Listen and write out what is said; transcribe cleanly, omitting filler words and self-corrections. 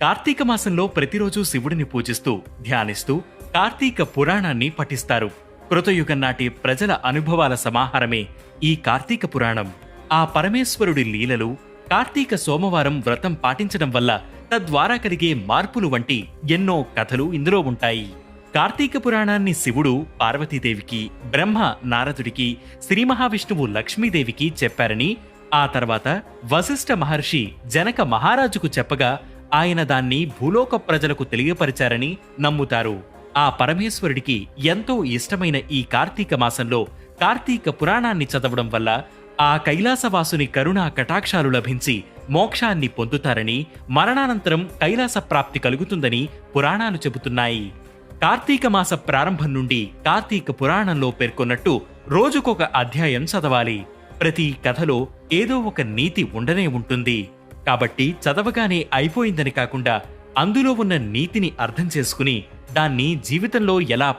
కార్తీక మాసంలో ప్రతిరోజు శివుడిని పూజిస్తూ ధ్యానిస్తూ కార్తీక పురాణాన్ని పఠిస్తారు. కృతయుగం నాటి ప్రజల అనుభవాల సమాహారమే ఈ కార్తీక పురాణం. ఆ పరమేశ్వరుడి లీలలు, కార్తీక సోమవారం వ్రతం పాటించడం వల్ల తద్వారా కలిగే మార్పులు వంటి ఎన్నో కథలు ఇందులో ఉంటాయి. కార్తీక పురాణాన్ని శివుడు పార్వతీదేవికి, బ్రహ్మ నారదుడికి, శ్రీ మహావిష్ణువు లక్ష్మీదేవికి చెప్పారని, ఆ తర్వాత వశిష్ఠ మహర్షి జనక మహారాజుకు చెప్పగా ఆయన దాన్ని భూలోక ప్రజలకు తెలియపరిచారని నమ్ముతారు. ఆ పరమేశ్వరుడికి ఎంతో ఇష్టమైన ఈ కార్తీక మాసంలో కార్తీక పురాణాన్ని చదవడం వల్ల ఆ కైలాసవాసుని కరుణా కటాక్షాలు లభించి మోక్షాన్ని పొందుతారని, మరణానంతరం కైలాస ప్రాప్తి కలుగుతుందని పురాణాలు చెబుతున్నాయి. కార్తీక మాస ప్రారంభం నుండి కార్తీక పురాణంలో పేర్కొన్నట్టు రోజుకొక అధ్యాయం చదవాలి. ప్రతి కథలో ఏదో ఒక నీతి ఉండనే ఉంటుంది. కాబట్టి చదవగానే అయిపోయిందని కాకుండా అందులో ఉన్న నీతిని అర్థం చేసుకుని దాన్ని జీవితంలో ఎలా